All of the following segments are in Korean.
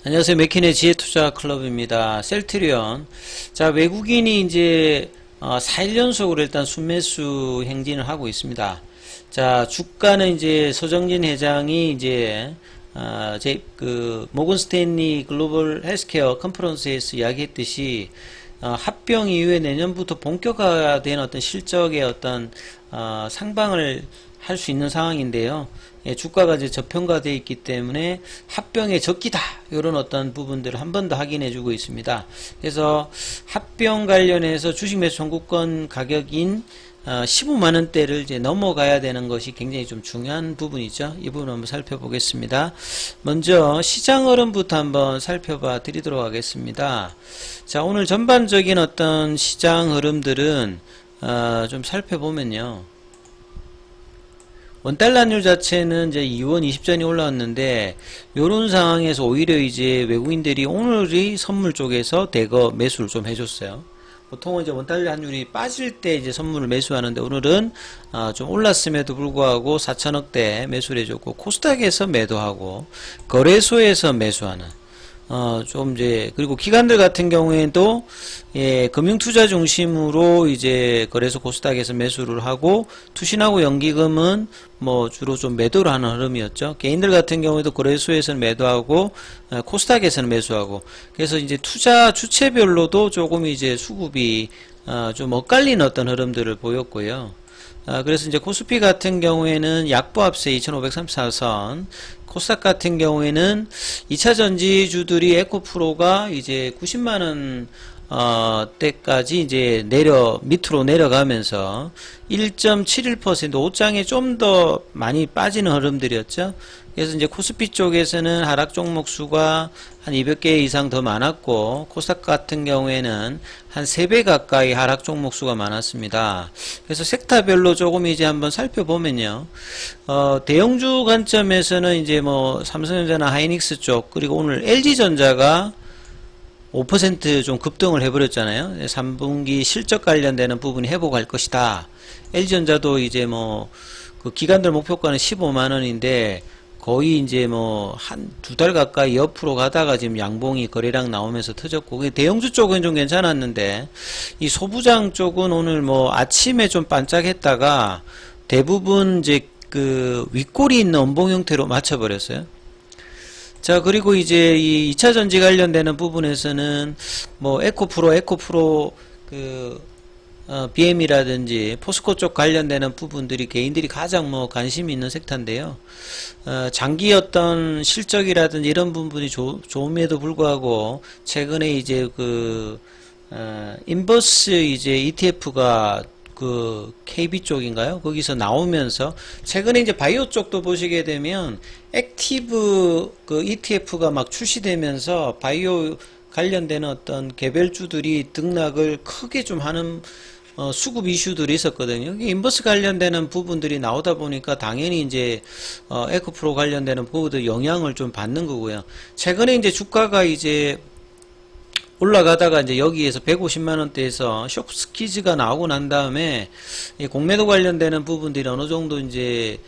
안녕하세요. 맥킨의 지혜투자 클럽입니다. 셀트리온. 자, 외국인이 이제 4일 연속으로 일단 순매수 행진을 하고 있습니다. 자, 주가는 이제 서정진 회장이 이제 모건 스탠리 글로벌 헬스케어 컨퍼런스에서 이야기했듯이 합병 이후에 내년부터 본격화된 어떤 실적의 어떤 상방을 할 수 있는 상황인데요. 예, 주가가 이제 저평가되어 있기 때문에 합병의 적기다 이런 어떤 부분들을 한 번 더 확인해 주고 있습니다. 그래서 합병 관련해서 주식 매수 청구권 가격인 15만원대를 이제 넘어가야 되는 것이 굉장히 좀 중요한 부분이죠. 이 부분 한번 살펴보겠습니다. 먼저 시장 흐름부터 한번 살펴봐 드리도록 하겠습니다. 자, 오늘 전반적인 어떤 시장 흐름들은 좀 살펴보면요. 원달러율 자체는 이제 2원 20전이 올라왔는데, 요런 상황에서 오히려 이제 외국인들이 오늘이 선물 쪽에서 대거 매수를 좀 해줬어요. 보통은 이제 원달러 환율이 빠질 때 이제 선물을 매수하는데, 오늘은 좀 올랐음에도 불구하고 4천억대 매수를 해줬고, 코스닥에서 매도하고, 거래소에서 매수하는, 좀 이제, 그리고 기관들 같은 경우에도, 예, 금융투자 중심으로 이제 거래소 코스닥에서 매수를 하고, 투신하고 연기금은 뭐 주로 좀 매도를 하는 흐름이었죠. 개인들 같은 경우에도 거래소에서는 매도하고, 코스닥에서는 매수하고, 그래서 이제 투자 주체별로도 조금 이제 수급이, 좀 엇갈린 어떤 흐름들을 보였고요. 그래서 이제 코스피 같은 경우에는 약보합세 2534선, 코스닥 같은 경우에는 2차 전지주들이 에코프로가 이제 90만원 때까지 이제 밑으로 내려가면서 1.71% 5장에 좀 더 많이 빠지는 흐름들이었죠. 그래서 이제 코스피 쪽에서는 하락 종목 수가 한 200개 이상 더 많았고, 코스닥 같은 경우에는 한 3배 가까이 하락 종목 수가 많았습니다. 그래서 섹터별로 조금 이제 한번 살펴보면요. 대형주 관점에서는 이제 뭐 삼성전자나 하이닉스 쪽, 그리고 오늘 LG전자가 5% 좀 급등을 해버렸잖아요. 3분기 실적 관련되는 부분이 회복할 것이다. LG전자도 이제 뭐, 그 기관들 목표가는 15만원인데, 거의 이제 뭐, 한 두 달 가까이 옆으로 가다가 지금 양봉이 거래량 나오면서 터졌고, 대형주 쪽은 좀 괜찮았는데, 이 소부장 쪽은 오늘 뭐, 아침에 좀 반짝했다가, 대부분 이제 그 윗골이 있는 원봉 형태로 맞춰버렸어요. 자, 그리고 이제 이 2차 전지 관련되는 부분에서는 뭐 에코프로 BM이라든지 포스코 쪽 관련되는 부분들이 개인들이 가장 뭐 관심이 있는 섹터인데요. 장기 어떤 실적이라든지 이런 부분이 좋음에도 불구하고 최근에 이제 인버스 이제 ETF가 KB 쪽인가요? 거기서 나오면서, 최근에 이제 바이오 쪽도 보시게 되면, 액티브 ETF가 막 출시되면서, 바이오 관련되는 어떤 개별주들이 등락을 크게 좀 하는, 수급 이슈들이 있었거든요. 인버스 관련되는 부분들이 나오다 보니까 당연히 이제, 에코프로 관련되는 부분도 영향을 좀 받는 거고요. 최근에 이제 주가가 이제, 올라가다가 이제 여기에서 150만원대에서 쇼스퀴즈가 나오고 난 다음에 공매도 관련되는 부분들이 어느 정도 이제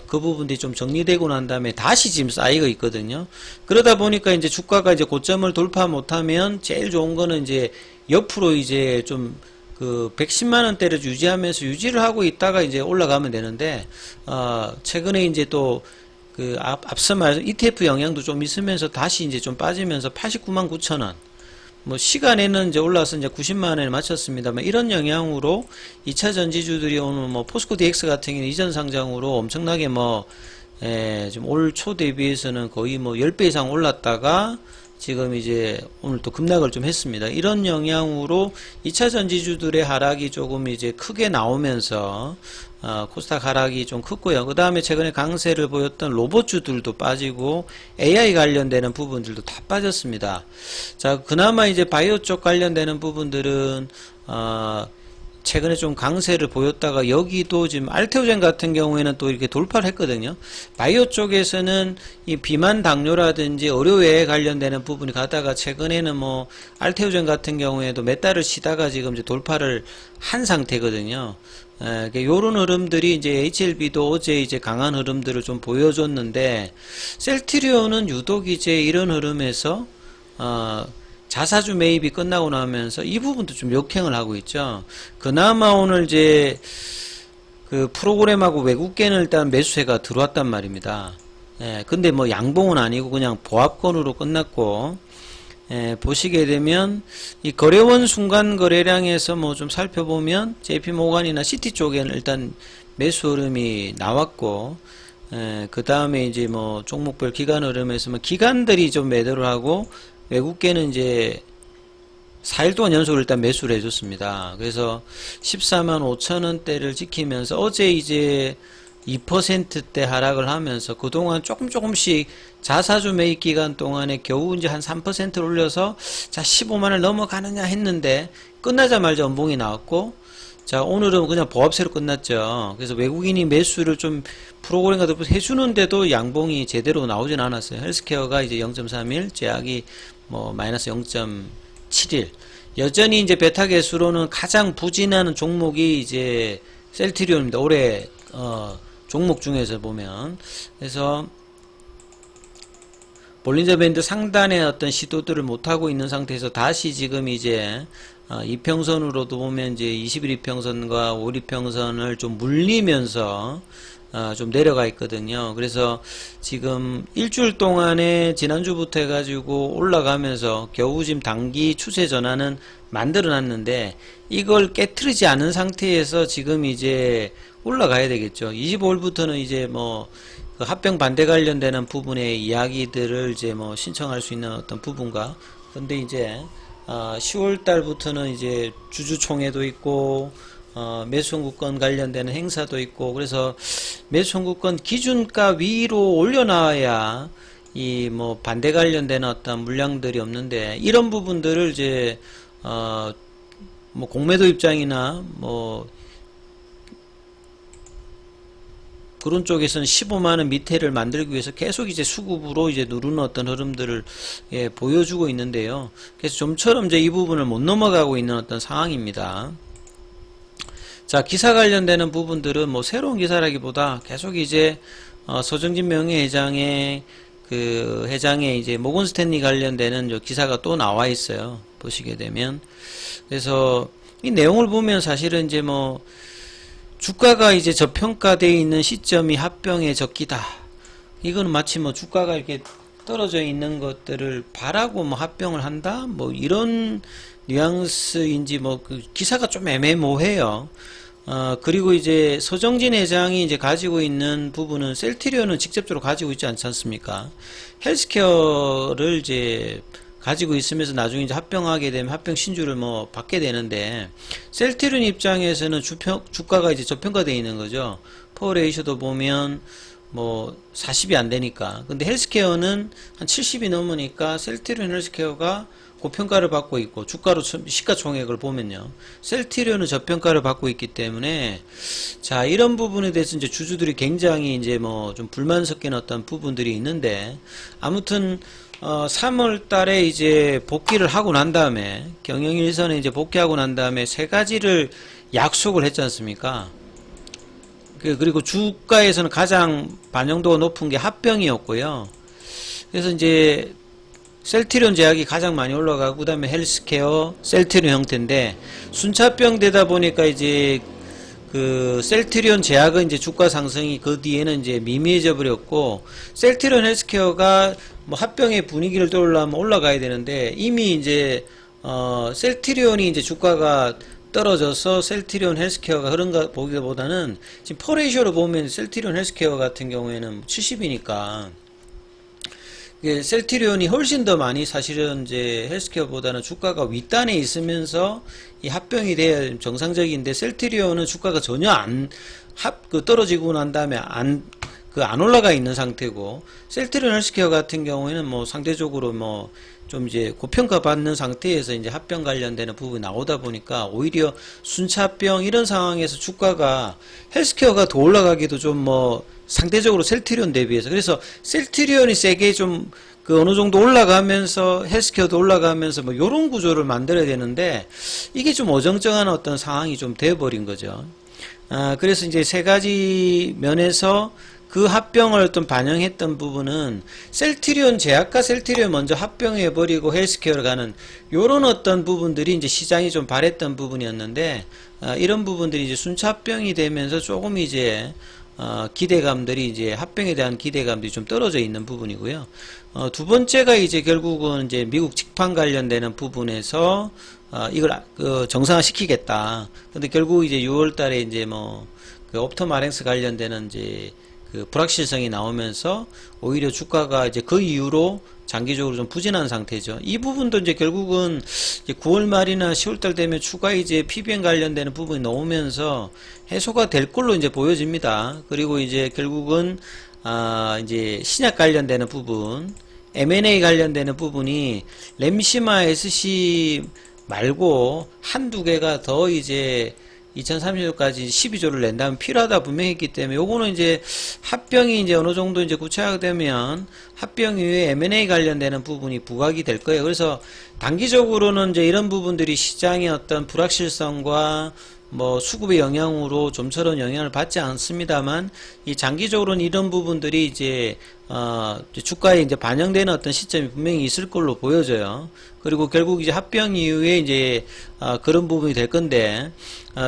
그 부분들이 좀 정리되고 난 다음에 다시 지금 쌓이고 있거든요. 그러다 보니까 이제 주가가 이제 고점을 돌파 못하면 제일 좋은 거는 이제 옆으로 이제 좀 110만원대를 유지하면서 유지를 하고 있다가 이제 올라가면 되는데, 최근에 이제 또 앞서 말해서 ETF 영향도 좀 있으면서 다시 이제 좀 빠지면서 89만 9천원. 뭐, 시간에는 이제 올라와서 이제 90만원에 맞췄습니다만, 이런 영향으로 2차 전지주들이 오늘 뭐, 포스코 DX 같은 경우는 이전 상장으로 엄청나게 뭐, 지금 올 초 대비해서는 거의 뭐, 10배 이상 올랐다가, 지금 이제 오늘 또 급락을 좀 했습니다. 이런 영향으로 2차 전지주들의 하락이 조금 이제 크게 나오면서 코스닥 하락이 좀 컸고요. 그 다음에 최근에 강세를 보였던 로봇주들도 빠지고 AI 관련되는 부분들도 다 빠졌습니다. 자, 그나마 이제 바이오 쪽 관련되는 부분들은 최근에 좀 강세를 보였다가 여기도 지금 알테오젠 같은 경우에는 또 이렇게 돌파를 했거든요. 바이오 쪽에서는 이 비만 당뇨라든지 의료에 관련되는 부분이 가다가 최근에는 뭐 알테오젠 같은 경우에도 몇 달을 쉬다가 지금 이제 돌파를 한 상태거든요. 요런 흐름들이 이제 HLB도 어제 이제 강한 흐름들을 좀 보여줬는데, 셀트리온은 유독 이제 이런 흐름에서, 자사주 매입이 끝나고 나면서 이 부분도 좀 역행을 하고 있죠. 그나마 오늘 이제 그 프로그램하고 외국계는 일단 매수세가 들어왔단 말입니다. 근데 뭐 양봉은 아니고 그냥 보합권으로 끝났고, 보시게 되면 이 거래원 순간 거래량에서 뭐 좀 살펴보면 JP모간이나 시티 쪽에는 일단 매수 흐름이 나왔고, 그 다음에 이제 뭐 종목별 기간 흐름에서 뭐 기관들이 좀 매도를 하고, 외국계는 이제 4일 동안 연속으로 일단 매수를 해줬습니다. 그래서 14만 5천원대를 지키면서 어제 이제 2%대 하락을 하면서 그동안 조금씩 자사주 매입 기간 동안에 겨우 이제 한 3%를 올려서 자 15만을 넘어가느냐 했는데 끝나자마자 연봉이 나왔고, 자 오늘은 그냥 보합세로 끝났죠. 그래서 외국인이 매수를 좀 프로그램 같은 거 해주는데도 양봉이 제대로 나오진 않았어요. 헬스케어가 이제 0.31, 제약이 뭐 마이너스 0.71. 여전히 이제 베타 개수로는 가장 부진하는 종목이 이제 셀트리온입니다. 올해 종목 중에서 보면. 그래서 볼린저 밴드 상단의 어떤 시도들을 못하고 있는 상태에서 다시 지금 이제 이평선으로도 보면 이제 21 이평선과 5 이평선을 좀 물리면서 좀 내려가 있거든요. 그래서 지금 일주일 동안에 지난주부터 해가지고 올라가면서 겨우 지금 단기 추세 전환은 만들어 놨는데, 이걸 깨트리지 않은 상태에서 지금 이제 올라가야 되겠죠. 25일부터는 이제 뭐 그 합병 반대 관련되는 부분의 이야기들을 이제 뭐 신청할 수 있는 어떤 부분과, 근데 이제 10월 달부터는 이제 주주총회도 있고 매수청구권 관련되는 행사도 있고, 그래서 매수청구권 기준가 위로 올려놔야 이 뭐 반대 관련되는 어떤 물량들이 없는데, 이런 부분들을 이제 뭐 공매도 입장이나 뭐 그런 쪽에서는 15만원 밑에를 만들기 위해서 계속 이제 수급으로 이제 누르는 어떤 흐름들을 보여주고 있는데요. 그래서 좀처럼 이제 이 부분을 못 넘어가고 있는 어떤 상황입니다. 자, 기사 관련되는 부분들은 뭐 새로운 기사라기보다 계속 이제 서정진 명예회장의 그 회장의 이제 모건 스탠리 관련되는 기사가 또 나와 있어요. 보시게 되면. 그래서 이 내용을 보면 사실은 이제 뭐 주가가 이제 저평가되어 있는 시점이 합병의 적기다. 이거는 마치 뭐 주가가 이렇게 떨어져 있는 것들을 바라고 뭐 합병을 한다? 뭐 이런 뉘앙스인지 뭐 그 기사가 좀 애매모호해요. 그리고 이제 서정진 회장이 이제 가지고 있는 부분은 셀트리온은 직접적으로 가지고 있지 않지 않습니까? 헬스케어를 이제 가지고 있으면서 나중에 이제 합병하게 되면 합병 신주를 뭐 받게 되는데, 셀트리온 입장에서는 주가가 이제 저평가되어 있는 거죠. 퍼 레이셔도 보면 뭐 40이 안 되니까. 근데 헬스케어는 한 70이 넘으니까 셀트리온 헬스케어가 고평가를 받고 있고, 주가로 시가총액을 보면요, 셀트리온은 저평가를 받고 있기 때문에, 자 이런 부분에 대해서 이제 주주들이 굉장히 이제 뭐 좀 불만 섞인 어떤 부분들이 있는데, 아무튼 3월 달에 이제 복귀를 하고 난 다음에, 경영일선에 이제 복귀하고 난 다음에 세 가지를 약속을 했지 않습니까? 그리고 주가에서는 가장 반영도가 높은 게 합병이었고요. 그래서 이제 셀트리온 제약이 가장 많이 올라가고, 그 다음에 헬스케어, 셀트리온 형태인데, 순차병 되다 보니까 이제 그 셀트리온 제약은 이제 주가 상승이 그 뒤에는 이제 미미해져 버렸고, 셀트리온 헬스케어가 뭐 합병의 분위기를 떠올라면 올라가야 되는데, 이미 이제 셀트리온이 이제 주가가 떨어져서 셀트리온 헬스케어가 그런가 보기보다는 지금 퍼레이셔로 보면 셀트리온 헬스케어 같은 경우에는 70이니까 셀트리온이 훨씬 더 많이 사실은 이제 헬스케어보다는 주가가 윗단에 있으면서 이 합병이 돼야 정상적인데, 셀트리온은 주가가 전혀 떨어지고 난 다음에 안 올라가 있는 상태고, 셀트리온 헬스케어 같은 경우에는 뭐 상대적으로 뭐 좀 이제 고평가 받는 상태에서 이제 합병 관련되는 부분이 나오다 보니까, 오히려 순차병 이런 상황에서 주가가 헬스케어가 더 올라가기도 좀 뭐 상대적으로 셀트리온 대비해서, 그래서 셀트리온이 세게 좀 그 어느 정도 올라가면서 헬스케어도 올라가면서 뭐 요런 구조를 만들어야 되는데, 이게 좀 어정쩡한 어떤 상황이 좀 되어버린 거죠. 그래서 이제 세 가지 면에서 그 합병을 좀 반영했던 부분은 셀트리온 제약과 셀트리온 먼저 합병해버리고 헬스케어로 가는 요런 어떤 부분들이 이제 시장이 좀 바랬던 부분이었는데, 이런 부분들이 이제 순차 합병이 되면서 조금 이제 기대감들이 이제 합병에 대한 기대감들이 좀 떨어져 있는 부분이고요. 두 번째가 이제 결국은 이제 미국 직판 관련되는 부분에서 이걸 정상화 시키겠다. 근데 결국 이제 6월 달에 이제 그 옵텀 RX 관련되는 이제 그 불확실성이 나오면서 오히려 주가가 이제 그 이후로 장기적으로 좀 부진한 상태죠. 이 부분도 이제 결국은 이제 9월 말이나 10월 달 되면 추가 이제 PBM 관련되는 부분이 나오면서 해소가 될 걸로 이제 보여집니다. 그리고 이제 결국은 이제 신약 관련되는 부분, M&A 관련되는 부분이 램시마 SC 말고 한두 개가 더 이제 2030년까지 12조를 낸다면 필요하다 분명히 했기 때문에 요거는 이제 합병이 이제 어느 정도 이제 구체화되면 합병 이후에 M&A 관련되는 부분이 부각이 될 거예요. 그래서 단기적으로는 이제 이런 부분들이 시장의 어떤 불확실성과 수급의 영향으로 좀처럼 영향을 받지 않습니다만, 이 장기적으로는 이런 부분들이 이제 주가에 이제 반영되는 어떤 시점이 분명히 있을 걸로 보여져요. 그리고 결국 이제 합병 이후에 이제 그런 부분이 될 건데,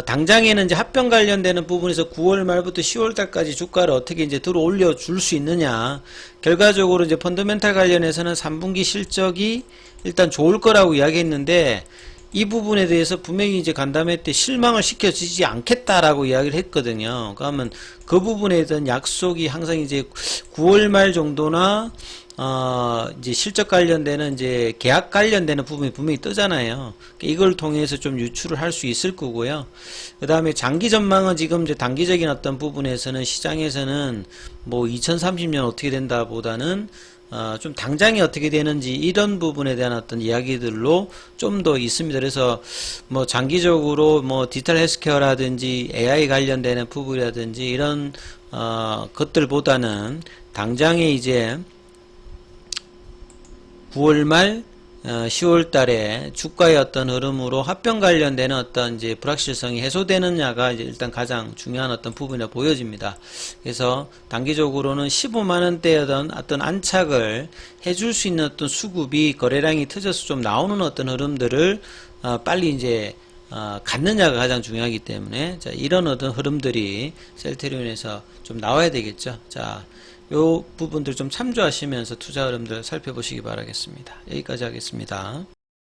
당장에는 이제 합병 관련되는 부분에서 9월 말부터 10월 달까지 주가를 어떻게 이제 들어 올려 줄 수 있느냐. 결과적으로 이제 펀더멘탈 관련해서는 3분기 실적이 일단 좋을 거라고 이야기했는데, 이 부분에 대해서 분명히 이제 간담회 때 실망을 시켜주지 않겠다라고 이야기를 했거든요. 그러면 그 부분에 대한 약속이 항상 이제 9월 말 정도나 이제 실적 관련되는 이제 계약 관련되는 부분이 분명히 뜨잖아요. 이걸 통해서 좀 유출을 할 수 있을 거고요. 그 다음에 장기 전망은 지금 이제 단기적인 어떤 부분에서는 시장에서는 2030년 어떻게 된다 보다는 좀 당장이 어떻게 되는지 이런 부분에 대한 어떤 이야기들로 좀 더 있습니다. 그래서 장기적으로 디지털 헬스케어라든지 AI 관련되는 부분이라든지 이런 것들보다는 당장에 이제 9월 말 10월 달에 주가의 어떤 흐름으로 합병 관련되는 어떤 이제 불확실성이 해소되느냐가 이제 일단 가장 중요한 어떤 부분이라 보여집니다. 그래서 단기적으로는 15만원대의 어떤 안착을 해줄 수 있는 어떤 수급이 거래량이 터져서 좀 나오는 어떤 흐름들을 빨리 이제 갖느냐가 가장 중요하기 때문에, 자, 이런 어떤 흐름들이 셀트리온에서 좀 나와야 되겠죠. 자, 요 부분들 좀 참조하시면서 투자 흐름들 살펴보시기 바라겠습니다. 여기까지 하겠습니다.